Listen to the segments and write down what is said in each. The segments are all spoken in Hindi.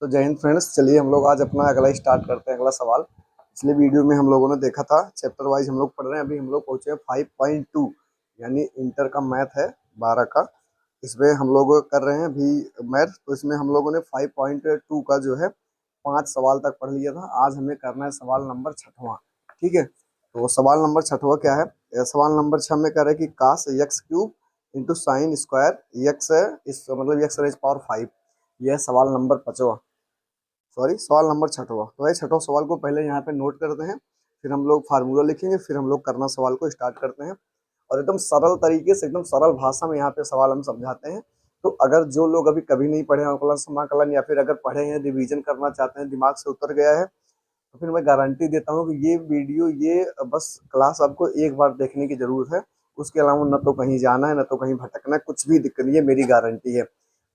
तो जय हिंद फ्रेंड्स, चलिए हम लोग आज अपना अगला स्टार्ट करते हैं। अगला सवाल पिछले वीडियो में हम लोगों ने देखा था। चैप्टर वाइज हम लोग पढ़ रहे हैं। अभी हम लोग पहुंचे हैं 5.2 यानी इंटर का मैथ है 12 का। इसमें हम लोग कर रहे हैं अभी मैथ। तो इसमें हम लोगों ने 5.2 का जो है 5 सवाल तक पढ़ लिया था। आज हमें करना है सवाल नंबर 6वां। ठीक है, तो सवाल नंबर 6वां क्या है? सवाल नंबर 6 में कह रहा है कि cos x cube into sine square x है, इस मतलब एक्स रेज पावर 5। यह सवाल नंबर 5वां, सॉरी सवाल नंबर 6वां। तो भाई 6वां सवाल को पहले यहाँ पे नोट करते हैं, फिर हम लोग फार्मूला लिखेंगे, फिर हम लोग करना सवाल को स्टार्ट करते हैं। और एकदम सरल तरीके से, एकदम सरल भाषा में यहाँ पे सवाल हम समझाते हैं। तो अगर जो लोग अभी कभी नहीं पढ़े हैं अवकलन समाकलन, या फिर अगर पढ़े हैं रिवीजन करना चाहते हैं, दिमाग से उतर गया है, तो फिर मैं गारंटी देता हूँ कि ये वीडियो, ये बस क्लास आपको एक बार देखने की जरूरत है। उसके अलावा न तो कहीं जाना है, न तो कहीं भटकना है, कुछ भी दिक्कत नहीं है, मेरी गारंटी है।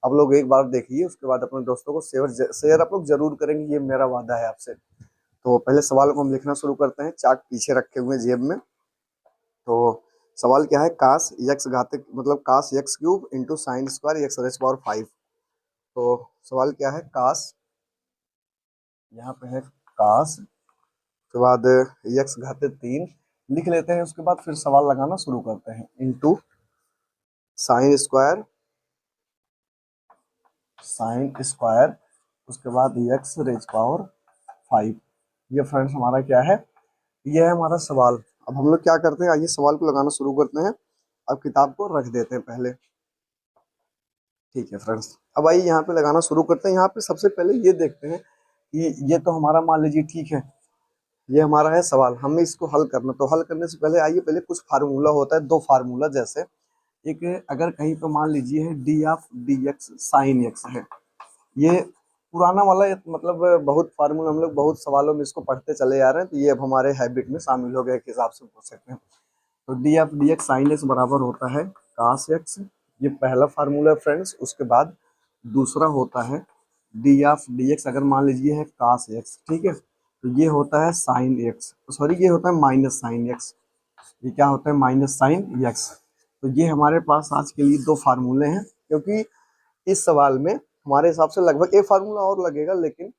आप लोग एक बार देखिए, उसके बाद अपने दोस्तों को शेयर शेयर आप लोग जरूर करेंगे, ये मेरा वादा है आपसे। तो पहले सवाल को हम लिखना शुरू करते हैं, चार्ट पीछे रखे हुए जेब में। तो सवाल क्या है? काश यक्स घातिक मतलब काश यक्स cube into sine square x raise power 5। तो सवाल क्या है? काश, यहाँ पे है काश, उसके बाद यक्स घातिक 3 लिख लेते हैं। उसके बाद फिर सवाल लगाना शुरू करते हैं। इंटू साइन स्क्वायर, उसके बाद एक्स रेज पावर 5। ये फ्रेंड्स हमारा क्या है? ये है हमारा सवाल। अब हम लोग क्या करते हैं, आइए सवाल को लगाना शुरू करते हैं। अब किताब को रख देते हैं पहले। ठीक है फ्रेंड्स, अब आइए यहाँ पे लगाना शुरू करते हैं। यहाँ पे सबसे पहले ये देखते हैं कि ये तो हमारा मान लीजिए, ठीक है, ये हमारा है सवाल, हमें इसको हल करना। तो हल करने से पहले आइए, पहले कुछ फार्मूला होता है, दो फार्मूला। जैसे एक, अगर कहीं पे मान लीजिए है d of d x sine x है, ये पुराना वाला, मतलब बहुत फार्मूला हम लोग बहुत सवालों में इसको पढ़ते चले आ रहे हैं, तो ये अब हमारे हैबिट में शामिल हो गया, एक हिसाब से बोल सकते हैं। तो d of d x sine x बराबर होता है कास एक्स। ये पहला फार्मूला है फ्रेंड्स। उसके बाद दूसरा होता है डी ऑफ डी एक्स, अगर मान लीजिए है कास एक्स, ठीक है, तो ये होता है साइन एक्स, सॉरी ये होता है माइनस साइन एक्स। ये क्या होता है? Minus sine x. तो ये हमारे पास आज के लिए दो फार्मूले हैं, क्योंकि इस सवाल में हमारे हिसाब से लगभग एक फार्मूला और लगेगा, लेकिन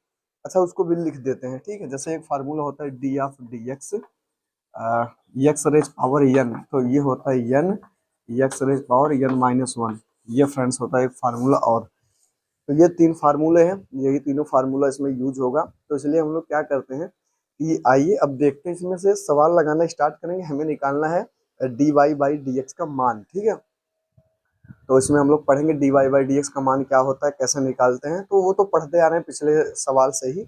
अच्छा उसको भी लिख देते हैं। ठीक है, जैसे एक फार्मूला होता है d of d x x raise power n, तो ये होता है n x raise power n minus 1। ये फ्रेंड्स होता है एक फार्मूला और। तो ये तीन फार्मूले हैं, यही तीनों फार्मूला इसमें यूज होगा। तो इसलिए हम लोग क्या करते हैं कि आइए अब देखते हैं, इसमें से सवाल लगाना स्टार्ट करेंगे। हमें निकालना है d y by d x का मान। ठीक है, तो इसमें हम लोग पढ़ेंगे d y by d x का मान क्या होता है, कैसे निकालते हैं। तो वो तो पढ़ते आ रहे हैं पिछले सवाल से ही।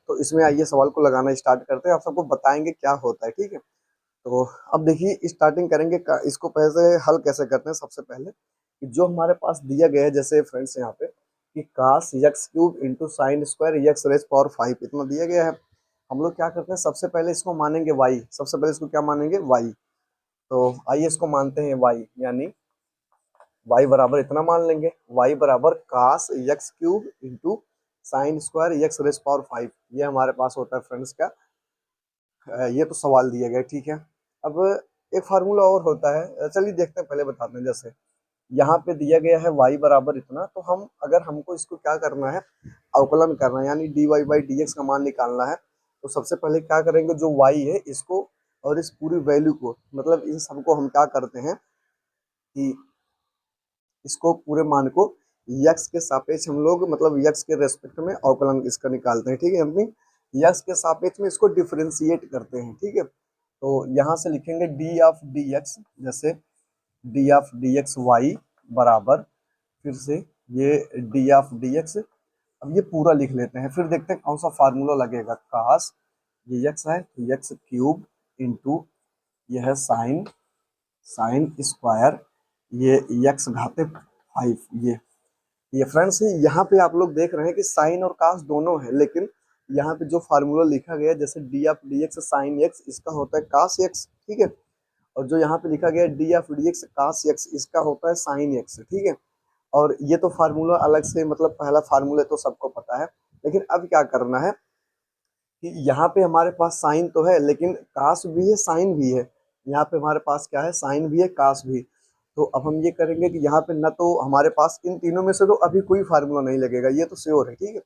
तो इसमें आइए सवाल को लगाना स्टार्ट करते हैं, आप सबको बताएंगे क्या होता है। ठीक है, तो अब देखिए स्टार्टिंग करेंगे इसको पहले हल कैसे करते हैं। सबसे पहले कि जो हमारे पास दिया गया है, जैसे फ्रेंड्स यहाँ पे कि cos x cube into sine square x raise power 5 इतना दिया गया है। हम लोग क्या करते हैं, सबसे पहले इसको मानेंगे वाई। सबसे पहले इसको क्या मानेंगे? वाई। तो आइए इसको मानते हैं वाई, यानी वाई बराबर इतना मान लेंगे, वाई बराबर cos x cube into sine square x raise power 5। ये हमारे पास होता है फ्रेंड्स का, ये तो सवाल दिया गया। ठीक है, अब एक फार्मूला और होता है, चलिए देखते हैं, पहले बताते हैं। जैसे यहाँ पे दिया गया है y बराबर इतना, तो हम अगर हमको इसको क्या करना है, अवकलन करना है, यानी d y by d x का मान निकालना है। तो सबसे पहले क्या करेंगे, जो y है इसको और इस पूरी वैल्यू को, मतलब इन सबको हम क्या करते हैं कि इसको पूरे मान को यक्स के सापेक्ष हम लोग, मतलब यक्स के रेस्पेक्ट में अवकलन इसका निकालते हैं। ठीक है, यानी यक्स के सापेक्ष में इसको डिफरेंशिएट करते हैं। ठीक है, तो यहाँ से लिखेंगे डी ऑफ डी एक्स, जैसे d of d x y बराबर, फिर से ये डी ऑफ डी एक्स। अब ये पूरा लिख लेते हैं, फिर देखते हैं कौन सा फार्मूला लगेगा। काश ये यक्स है तो यक्स क्यूब इंटू यह है साइन साइन स्क्वायर ये यक्स घाते 5। ये फ्रेंड्स, यहाँ पे आप लोग देख रहे हैं कि साइन और कास दोनों है, लेकिन यहाँ पे जो फार्मूला लिखा गया है, जैसे d of d x sine x, इसका होता है कास एक्स। ठीक है, और जो यहाँ पे लिखा गया है d of d x cos x, इसका होता है साइन एक्स। ठीक है, और ये तो फार्मूला अलग से, मतलब पहला फार्मूला तो सबको पता है, लेकिन अब क्या करना है कि यहाँ पे हमारे पास साइन तो है, लेकिन कास भी है साइन भी है। यहाँ पे हमारे पास क्या है? साइन भी है कास भी। तो अब हम ये करेंगे कि यहाँ पे ना तो हमारे पास इन तीनों में से तो अभी कोई फार्मूला नहीं लगेगा, ये तो श्योर है। ठीक है,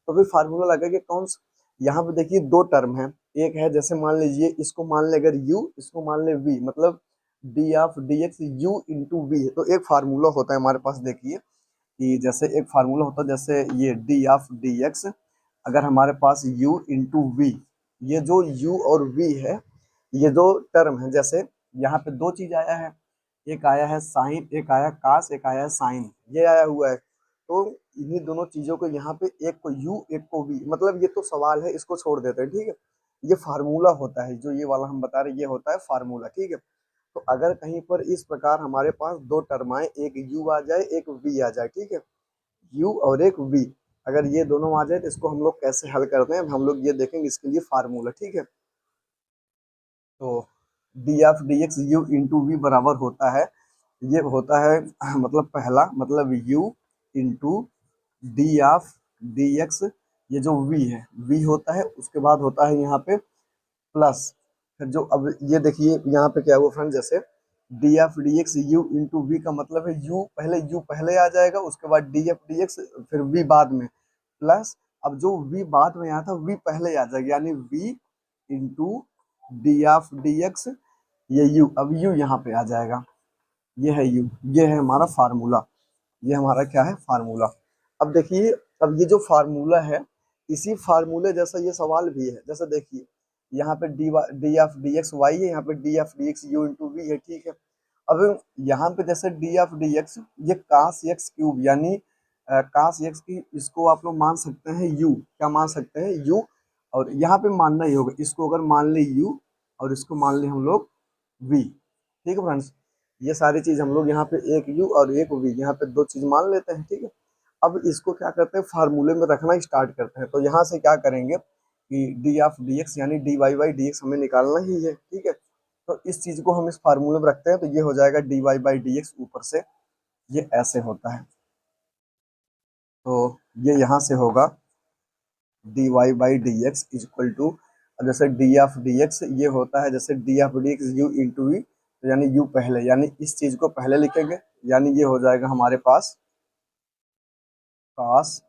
तो फिर फार्मूला लगा कि कौन सा, यहाँ पे देखिए दो टर्म है, एक है जैसे मान लीजिए इसको मान ले अगर u, इसको मान ले v, मतलब d of d x u into v है। तो एक फार्मूला होता है हमारे पास, देखिए कि जैसे एक फार्मूला होता है, जैसे ये डी ऑफ डी एक्स, अगर हमारे पास u इंटू वी, ये जो u और v है, ये दो टर्म है, जैसे यहाँ पे दो चीज आया है, एक आया है साइन, एक आया कास, एक आया है साइन, ये आया हुआ है। तो इन्हीं दोनों चीजों को यहाँ पे एक को u एक को v, मतलब ये तो सवाल है, इसको छोड़ देते हैं, ठीक है। ये फार्मूला होता है, जो ये वाला हम बता रहे हैं, ये होता है फार्मूला, ठीक है। तो अगर कहीं पर इस प्रकार हमारे पास दो टर्म आए, एक u आ जाए एक v आ जाए, ठीक है, u और एक v, अगर ये दोनों आ जाए तो इसको हम लोग कैसे हल करते हैं हम लोग ये देखेंगे, इसके लिए फार्मूला, ठीक है। तो d of d x u into v बराबर होता है, ये होता है मतलब पहला मतलब u into D of d x, ये जो v है v होता है, उसके बाद होता है यहाँ पे प्लस, फिर जो अब ये देखिए यहाँ पे क्या हुआ फ्रेंड, जैसे d f d x u into v का मतलब है u पहले आ जाएगा, उसके बाद डी एफ डी एक्स, फिर v बाद में, प्लस अब जो v बाद में आया था v पहले आ जाएगा, यानी v into d f d x, ये u, अब u यहाँ पे आ जाएगा, ये है u, ये है हमारा फार्मूला, ये हमारा क्या है फार्मूला। अब देखिए, अब ये जो फार्मूला है, इसी फार्मूले जैसा ये सवाल भी है, जैसे देखिए यहाँ पे d f d x y है, यहाँ पे d f d x u into v है, ठीक है। अब यहाँ पे जैसे डी एफ डी एक्स, ये कास एक्स क्यूब, यानी कास एक्स की, इसको आप लोग मान सकते हैं u, क्या मान सकते हैं u, और यहाँ पे मानना ही होगा, इसको अगर मान ले u और इसको मान ले हम लोग v, ठीक है फ्रेंड्स। ये सारी चीज हम लोग यहाँ पे एक u और एक v, यहाँ पे दो चीज मान लेते हैं, ठीक है। अब इसको क्या करते हैं, फार्मूले में रखना स्टार्ट करते हैं। तो यहाँ से क्या करेंगे कि डी ऑफ डी एक्स यानी d y by d x हमें निकालना ही है, ठीक है। तो इस चीज को हम इस फार्मूले में रखते हैं, तो ये हो जाएगा d y by d x, ऊपर से ये ऐसे होता है, तो ये यहाँ से होगा d y by d x equal to, जैसे डी ऑफ डी एक्स ये होता है जैसे d of d x u into v, तो यानी u पहले, यानी इस चीज को पहले लिखेंगे, यानी ये हो जाएगा हमारे पास cos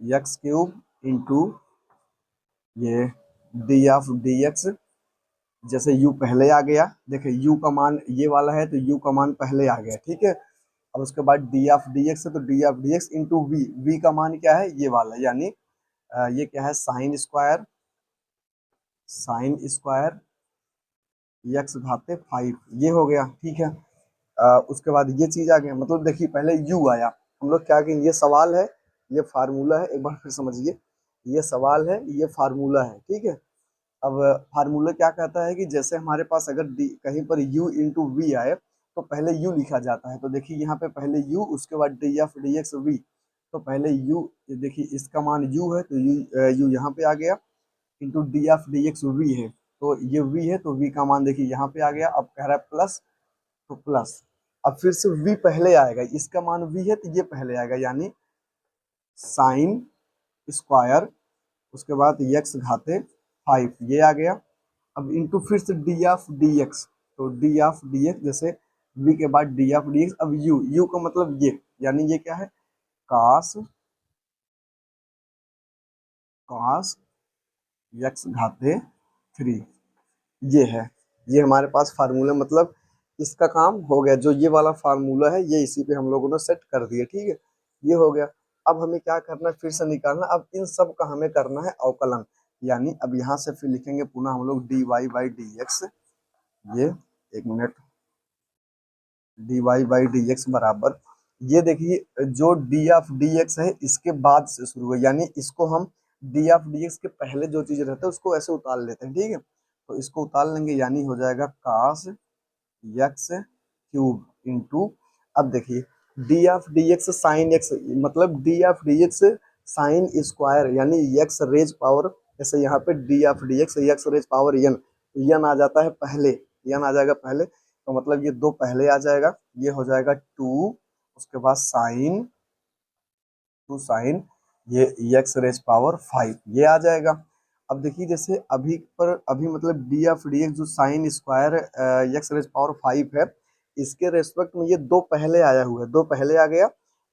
एक्स क्यूब इंटू ये डी ऑफ डी एक्स, जैसे u पहले आ गया, देखिए u का मान ये वाला है तो u का मान पहले आ गया, ठीक है। अब उसके बाद डी ऑफ डी एक्स है, तो d of d x into v, v का मान क्या है ये वाला, यानी ये क्या है sine square, sine square x घाते 5, ये हो गया, ठीक है। उसके बाद ये चीज आ गया, मतलब देखिए पहले u आया, हम लोग क्या कहेंगे, ये सवाल है, ये फार्मूला है, एक बार फिर समझिए, ये सवाल है, ये फार्मूला है, ठीक है। अब फार्मूला क्या कहता है कि जैसे हमारे पास अगर कहीं पर u इंटू वी आए, तो पहले u लिखा जाता है। तो देखिए यहाँ पे पहले u, उसके बाद d f d x v, तो पहले u, देखिए इसका मान u है तो u यहाँ पे आ गया, into d f d x v है, तो ये v है तो v का मान देखिए यहाँ पे आ गया। अब कह रहा है प्लस, तो प्लस, अब फिर से v पहले आएगा, इसका मान v है तो ये पहले आएगा, यानी साइन स्क्वायर, उसके बाद x घाते 5, ये आ गया। अब इंटू फिर से डी ऑफ डी एक्स, तो डी ऑफ डी एक्स जैसे v के बाद डी ऑफ डी एक्स, अब u का मतलब ये, यानी ये क्या है cos, cos x घाते 3, ये है, ये हमारे पास फार्मूला, मतलब इसका काम हो गया। जो ये वाला फार्मूला है ये इसी पे हम लोगों ने सेट कर दिया, ठीक है, ये हो गया। अब हमें क्या करना है, फिर से निकालना, अब इन सब का हमें करना है अवकलन, यानी अब यहाँ से फिर लिखेंगे पुनः हम लोग d y by d x, ये एक minute, d y by d x बराबर, ये देखिए जो डी ऑफ डी एक्स है इसके बाद से शुरू है, यानी इसको हम डी ऑफ डी एक्स के पहले जो चीज रहता है उसको ऐसे उतार लेते हैं, ठीक है। तो इसको उतार लेंगे, यानी हो जाएगा cos एक्स क्यूब इंटू, अब देखिए d of d x sine x, मतलब d of d x sine square, यानी एक्स रेज पावर, जैसे यहाँ पे d of d x raise power n, n आ जाता है पहले, एन आ जाएगा पहले, तो मतलब ये दो पहले आ जाएगा, ये हो जाएगा 2, उसके बाद साइन, टू साइन ये एक्स रेज पावर 5, ये आ जाएगा। अब देखिए जैसे अभी मतलब डी ऑफ डी एक्स जो sine square x raise power 5 है, इसके रेस्पेक्ट में ये दो पहले आया हुआ है, दो पहले आ गया,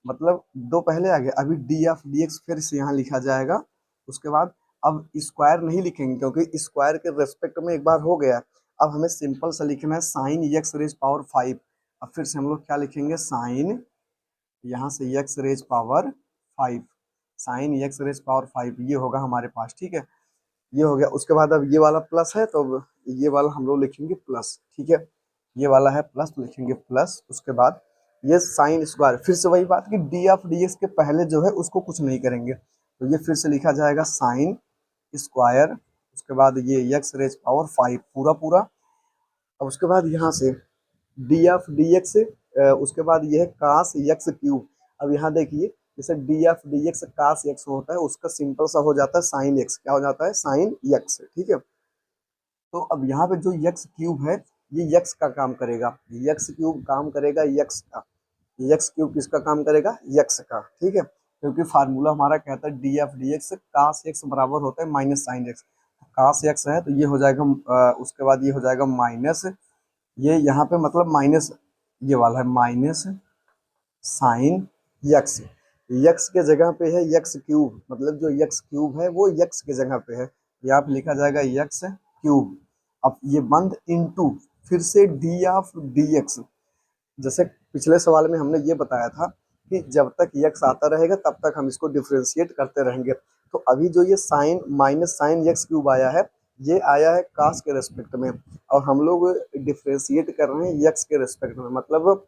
मतलब दो पहले आ गया, अभी डी ऑफ डी एक्स फिर से यहाँ लिखा जाएगा। उसके बाद अब स्क्वायर नहीं लिखेंगे क्योंकि स्क्वायर के रेस्पेक्ट में एक बार हो गया। अब हमें सिंपल सा लिखना है साइन एक्स रेज पावर 5। अब फिर से हम लोग क्या लिखेंगे, साइन, यहाँ से x raise power 5, sine x raise power 5 ये होगा हमारे पास, ठीक है। ये हो गया। उसके बाद अब ये वाला प्लस है तो अब ये वाला हम लोग लिखेंगे प्लस, ठीक है। ये वाला है प्लस तो लिखेंगे प्लस। उसके बाद ये साइन स्क्वायर, फिर से वही बात कि डी ऑफ डी एक्स के पहले जो है उसको कुछ नहीं करेंगे, तो ये फिर से लिखा जाएगा साइन स्क्वायर। उसके बाद ये एक्स रेज पावर 5 पूरा पूरा। अब उसके बाद यहाँ से डी ऑफ डी एक्स, उसके बाद ये है कास एक्स क्यूब। अब यहाँ देखिए, जैसे d of d x cos x होता है, उसका सिंपल सा हो जाता है साइन एक्स, क्या हो जाता है, साइन एक्स, ठीक है। तो अब यहाँ पे जो एक्स क्यूब है ये एक्स का काम करेगा, एक्स क्यूब काम करेगा एक्स का, एक्स क्यूब किसका काम करेगा, एक्स का, ठीक है। क्योंकि फार्मूला हमारा कहता है D f d x cos x बराबर होता है minus sine x. Cos x है तो ये हो जाएगा, उसके बाद ये हो जाएगा माइनस, ये यहाँ पे मतलब माइनस, ये वाला है माइनस साइन यक्स। यक्स के जगह पे है यक्स क्यूब, मतलब जो यक्स क्यूब है वो यक्स के जगह पे है, यहाँ पे लिखा जाएगा यक्स क्यूब। अब ये बंद इनटू फिर से डी ऑफ डी एक्स। जैसे पिछले सवाल में हमने ये बताया था कि जब तक यक्स आता रहेगा तब तक हम इसको डिफ्रेंशिएट करते रहेंगे। तो अभी जो ये sine minus sine x cube आया है, ये आया है कास के रेस्पेक्ट में, और हम लोग डिफ्रेंशिएट कर रहे हैं यक्स के रेस्पेक्ट में, मतलब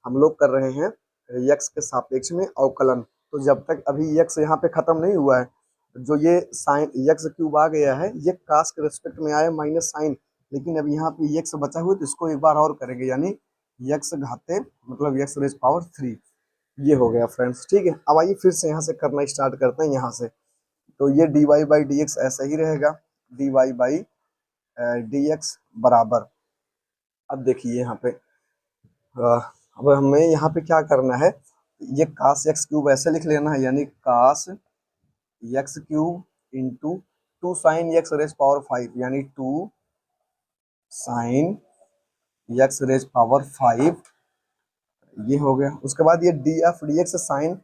हम लोग कर रहे हैं यक्स के सापेक्ष में अवकलन। तो जब तक अभी यक्स यहाँ पे खत्म नहीं हुआ है, जो ये साइन यक्स क्यूब आ गया है ये कास के रेस्पेक्ट में आया माइनस साइन, लेकिन अब यहाँ पे यक्स बचा हुआ है तो इसको एक बार और करेंगे, यानी यक्स घाते मतलब यक्स रेज पावर 3। ये हो गया फ्रेंड्स, ठीक है। अब आइए फिर से यहाँ से करना स्टार्ट करते हैं यहाँ से। तो ये d y by d x ऐसा ही रहेगा, d y by d x बराबर। अब देखिए यहाँ पे अब हमें यहाँ पे क्या करना है, ये कास एक्स क्यूब ऐसे लिख लेना है, यानी cos x cube into two sine x raise power 5, यानी two sine x raise power 5, ये हो गया। उसके बाद ये d f d x sine,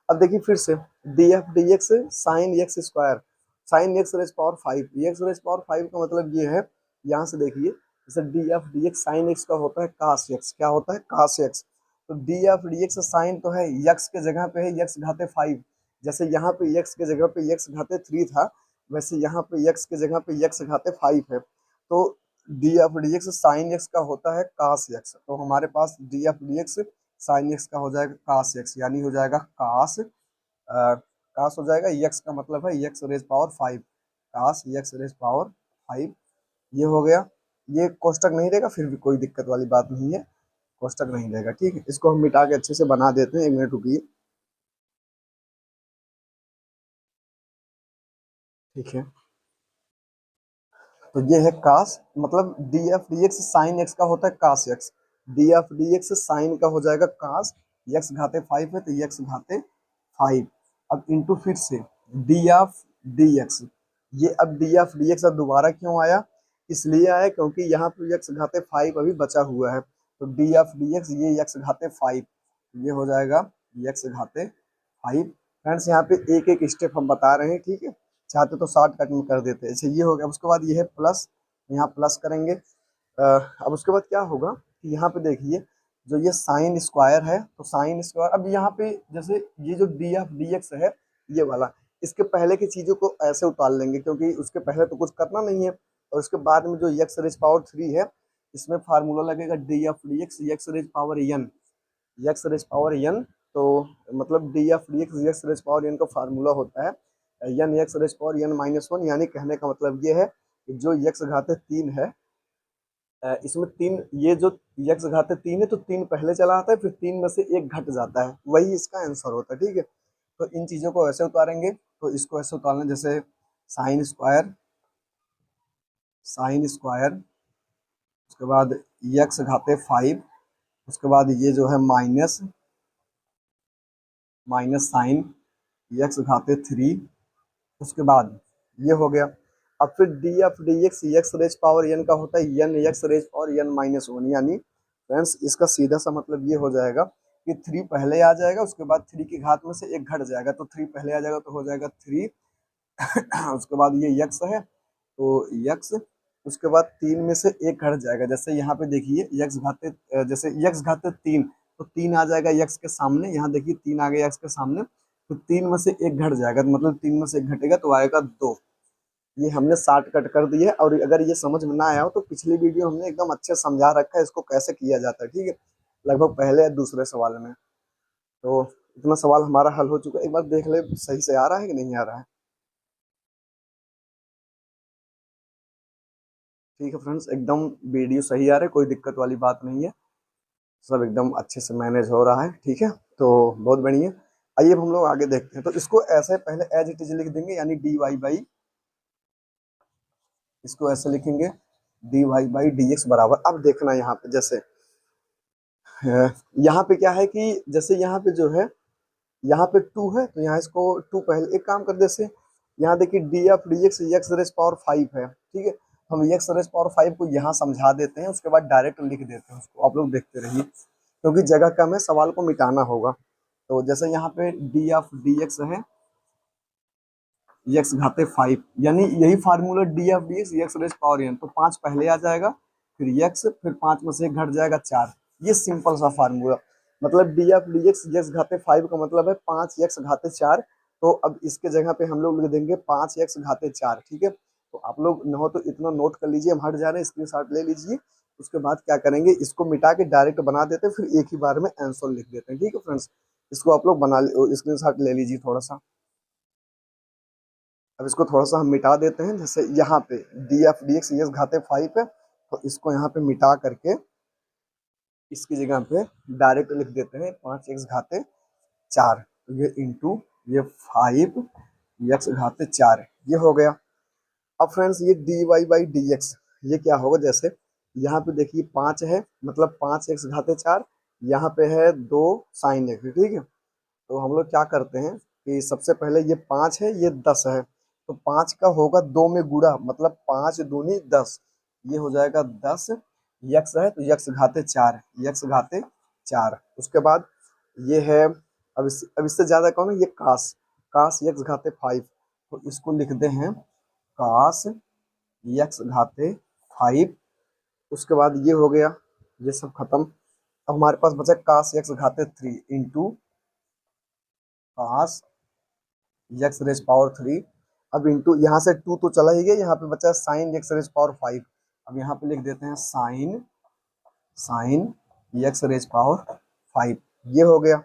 अब देखिए फिर से d f d x sine x square, sine x raise power 5, x raise power 5 का मतलब ये है, यहाँ से देखिए जैसे d f d x sine x का होता है कास एक्स, क्या होता है कास एक्स। तो d f d x sine तो है यक्स के जगह पे है यक्स घाते 5, जैसे यहाँ पे यक्स के जगह पे यक्स घाते 3 था, वैसे यहाँ पे यक्स के जगह पे यक्स घाते 5 है। तो d f d x sine x का होता है कास एक्स, तो हमारे पास d f d x sine x का हो जाएगा कास एक्स, यानी हो जाएगा कास, कास हो जाएगा एक्स का मतलब है एक्स रेज पावर 5, कास एक्स रेज पावर 5, ये हो गया। ये कोष्टक नहीं रहेगा, फिर भी कोई दिक्कत वाली बात नहीं है, कोष्टक नहीं रहेगा, ठीक है। इसको हम मिटा के अच्छे से बना देते हैं, 1 मिनट रुकिए, ठीक है। तो ये है कास, मतलब d f d x sine x का होता है cos x, d f d x sine का हो जाएगा कास, एक्स घाते 5 है तो एक्स घाते 5। अब इंटू फिर से डी एफ डी एक्स, ये अब डी एफ डी एक्स अब दोबारा क्यों आया, इसलिए आया क्योंकि यहाँ पे एक्स घाते 5 अभी बचा हुआ है, तो डी एफ डी एक्स ये एक्स घाते 5, ये हो जाएगा एक्स घाते 5। फ्रेंड्स यहाँ पे एक एक स्टेप हम बता रहे हैं, ठीक है, चाहते तो शॉर्टकट में कर देते हैं। अच्छा ये हो गया। उसके बाद ये है प्लस, यहाँ प्लस करेंगे। अब उसके बाद क्या होगा कि यहाँ पे देखिए जो ये साइन स्क्वायर है, तो साइन स्क्वायर, अब यहाँ पे जैसे ये जो डी एफ डी एक्स है ये वाला, इसके पहले की चीज़ों को ऐसे उतार लेंगे क्योंकि उसके पहले तो कुछ करना नहीं है, और उसके बाद में जो एक्स रेज पावर 3 है इसमें फार्मूला लगेगा d f d x x raise power n, x raise power n. तो मतलब d f d x x raise power n का फार्मूला होता है n x raise power n minus 1, यानी कहने का मतलब ये है कि जो एक्स घाते 3 है, इसमें 3, ये जो एक्स घाते 3 है तो 3 पहले चला आता है, फिर 3 में से एक घट जाता है, वही इसका आंसर होता है, ठीक है। तो इन चीज़ों को ऐसे उतारेंगे, तो इसको ऐसे उतारना, जैसे साइन स्क्वायर, साइन स्क्वायर, उसके बाद एक्स घाते 5, उसके बाद ये जो है माइनस माइनस साइन एक्स घाते 3, उसके बाद ये हो गया। अब फिर d f d x x raise power n का होता है n x raise power n minus 1, यानी फ्रेंड्स इसका सीधा सा मतलब ये हो जाएगा कि 3 पहले आ जाएगा, उसके बाद 3 की घात में से एक घट जाएगा, तो 3 पहले आ जाएगा तो हो जाएगा 3 उसके बाद ये यक्स है तो यक्स, उसके बाद 3 में से एक घट जाएगा, जैसे यहाँ पे देखिए यक्स घाते जैसे यक्स घाते 3, तो 3 आ जाएगा यक्स के सामने, यहाँ देखिए 3 आ गया यक्स के सामने, तो 3 में से एक घट जाएगा, तो मतलब 3 में से एक घटेगा तो आएगा 2। ये हमने शॉर्ट कट कर दिया है, और अगर ये समझ में ना आया हो तो पिछली वीडियो हमने एकदम अच्छे से समझा रखा है इसको कैसे किया जाता है, ठीक है, लगभग पहले या दूसरे सवाल में। तो इतना सवाल हमारा हल हो चुका है, एक बार देख ले सही से आ रहा है कि नहीं आ रहा है। ठीक है फ्रेंड्स, एकदम वीडियो सही आ रहा है, कोई दिक्कत वाली बात नहीं है, सब एकदम अच्छे से मैनेज हो रहा है, ठीक है, तो बहुत बढ़िया। आइए अब हम लोग आगे देखते हैं, तो इसको ऐसे पहले एज इट इज लिख देंगे, यानी डी वाई बाई, इसको ऐसे लिखेंगे d y by d x बराबर। अब देखना यहाँ पे जैसे यहाँ पे क्या है कि जैसे यहाँ पे जो है, यहाँ पे 2 है तो यहाँ इसको 2 पहले, एक काम कर दे, जैसे यहाँ देखिए D f d x x raise power 5 है, ठीक है, हम एक्स रेस पावर 5 को यहाँ समझा देते हैं, उसके बाद डायरेक्ट लिख देते हैं उसको, आप लोग देखते रहिए क्योंकि जगह कम है, सवाल को मिटाना होगा। तो जैसे यहाँ पे डी एफ डी एक्स है एक्स घाते 5, यानी यही फार्मूला d f d x x raise power n, तो 5 पहले आ जाएगा, फिर एक्स, फिर 5 में से एक घट जाएगा 4, ये सिंपल सा फार्मूला, मतलब d f d x x घाते 5 का मतलब है 5 एक्स घाते 4। तो अब इसके जगह पे हम लोग लिख देंगे 5 एक्स घाते 4, ठीक है, तो आप लोग न हो तो इतना नोट कर लीजिए, हम हट जा रहे हैं, स्क्रीनशॉट ले लीजिए, उसके बाद क्या करेंगे, इसको मिटा के डायरेक्ट बना देते हैं, फिर एक ही बार में आंसर लिख देते हैं, ठीक है फ्रेंड्स, इसको आप लोग बना स्क्रीनशॉट ले लीजिए थोड़ा सा। अब इसको थोड़ा सा हम मिटा देते हैं, जैसे यहाँ पे d f d x x घाते 5 है, तो इसको यहाँ पे मिटा करके इसकी जगह पे डायरेक्ट लिख देते हैं 5 एक्स घाते 4, तो ये इंटू ये 5 एक्स घाते 4, ये हो गया। अब फ्रेंड्स ये d y by d x, ये क्या होगा, जैसे यहाँ पे देखिए 5 है, मतलब 5 एक्स घाते 4, यहाँ पे है 2 साइन एक्स, ठीक है, तो हम लोग क्या करते हैं कि सबसे पहले ये 5 है, ये 10 है, तो 5 का होगा 2 में गुणा, मतलब 5 दूनी 10, ये हो जाएगा 10, यक्स है तो यक्स घाते 4, यक्स घाते 4, उसके बाद ये है, अब इससे ज्यादा कौन है, ये कास, कास यक्स घाते 5, तो इसको लिखते हैं कास यक्स घाते 5, उसके बाद ये हो गया, ये सब खत्म। अब हमारे पास बचा कास यक्स घाते 3 into cos x raise power 3, अब इंटू यहाँ से 2 तो चला ही गया, यहाँ पे बचा साइन एक्स रेज पावर 5, अब यहाँ पे लिख देते हैं sine sine x raise power 5, ये हो गया।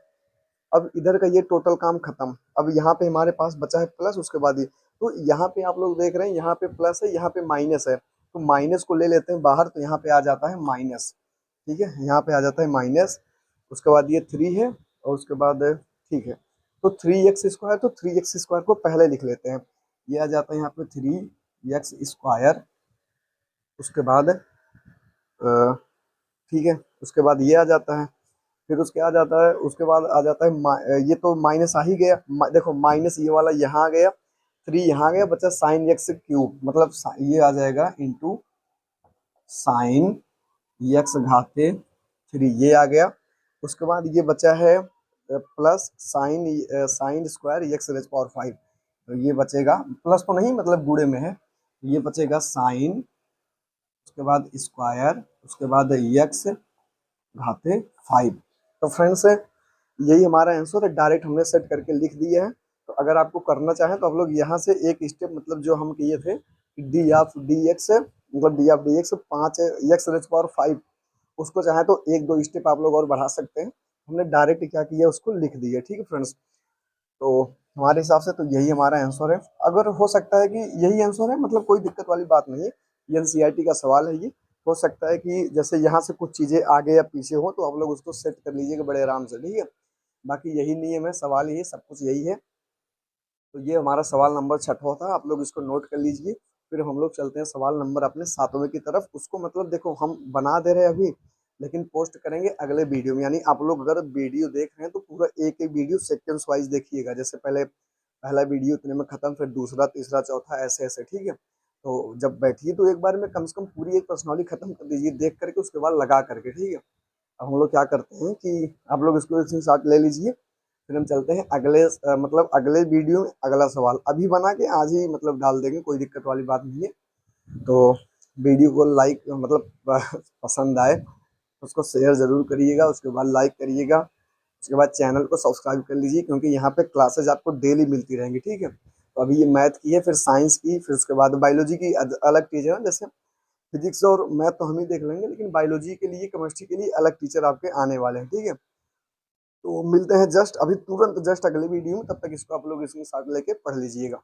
अब इधर का ये टोटल काम खत्म, अब यहाँ पे हमारे पास बचा है प्लस, उसके बाद ये, तो यहाँ पे आप लोग देख रहे हैं यहाँ पे प्लस है, यहाँ पे माइनस है, तो माइनस को ले लेते हैं बाहर, तो यहाँ पे आ जाता है माइनस, ठीक है, यहाँ पे आ जाता है माइनस, उसके बाद ये 3 है, और उसके बाद ठीक है, तो 3x स्क्वायर, तो 3x स्क्वायर को पहले लिख लेते हैं, ये आ जाता है यहाँ पे 3x स्क्वायर, उसके बाद ठीक है, उसके बाद ये आ जाता है, फिर उसके आ जाता है, उसके बाद आ जाता है ये तो माइनस आ ही गया, देखो माइनस ये वाला यहाँ आ गया, 3 यहाँ आ गया, बचा साइन एक्स क्यूब, मतलब ये आ जाएगा इंटू साइन एक्स घाते 3, ये आ गया, उसके बाद ये बचा है plus sine sine square x raise power 5, तो ये बचेगा, प्लस तो नहीं मतलब गुणे में है, ये बचेगा साइन, उसके बाद स्क्वायर, उसके बाद एक्स घाते 5। तो फ्रेंड्स यही हमारा आंसर है, डायरेक्ट हमने सेट करके लिख दिए हैं। तो अगर आपको करना चाहें तो आप लोग यहाँ से एक स्टेप, मतलब जो हम किए थे डी ऑफ डी एक्स, मतलब d of d x 5 x raise power 5, उसको चाहे तो एक दो स्टेप आप लोग और बढ़ा सकते हैं, हमने डायरेक्ट क्या किया उसको लिख दिया, ठीक है फ्रेंड्स। तो हमारे हिसाब से तो यही हमारा आंसर है, अगर हो सकता है कि यही आंसर है, मतलब कोई दिक्कत वाली बात नहीं है, ये एनसीईआरटी का सवाल है, ये हो सकता है कि जैसे यहाँ से कुछ चीजें आगे या पीछे हो तो आप लोग उसको सेट कर लीजिएगा बड़े आराम से, ठीक है, बाकी यही नियम है, सवाल यही, सब कुछ यही है। तो ये हमारा सवाल नंबर 6 था, आप लोग इसको नोट कर लीजिए। फिर हम लोग चलते हैं सवाल नंबर अपने 7वें की तरफ, उसको मतलब देखो हम बना दे रहे हैं अभी, लेकिन पोस्ट करेंगे अगले वीडियो में, यानी आप लोग अगर वीडियो देख रहे हैं तो पूरा एक एक वीडियो सेक्वेंस वाइज देखिएगा, जैसे पहले पहला वीडियो इतने में खत्म, फिर दूसरा तीसरा चौथा ऐसे ऐसे, ठीक है। तो जब बैठिए तो एक बार में कम से कम पूरी एक पर्सनली खत्म कर दीजिए देख करके, उसके बाद लगा करके, ठीक है। अब हम लोग क्या करते हैं कि आप लोग इसको स्क्रीनशॉट ले लीजिए, फिर हम चलते हैं अगले मतलब अगले वीडियो में अगला सवाल अभी बना के आज ही मतलब डाल देंगे, कोई दिक्कत वाली बात नहीं है। तो वीडियो को लाइक मतलब पसंद आए तो उसको शेयर ज़रूर करिएगा, उसके बाद लाइक करिएगा, उसके बाद चैनल को सब्सक्राइब कर लीजिए, क्योंकि यहाँ पे क्लासेज आपको डेली मिलती रहेंगी, ठीक है। तो अभी ये मैथ की है, फिर साइंस की, फिर उसके बाद बायोलॉजी की अलग टीचर है, जैसे फिजिक्स और मैथ तो हम ही देख लेंगे, लेकिन बायोलॉजी के लिए, केमिस्ट्री के लिए अलग टीचर आपके आने वाले हैं, ठीक है। तो मिलते हैं जस्ट अभी तुरंत जस्ट अगले वीडियो में, तब तक इसको आप लोग इसमें साथ लेके पढ़ लीजिएगा।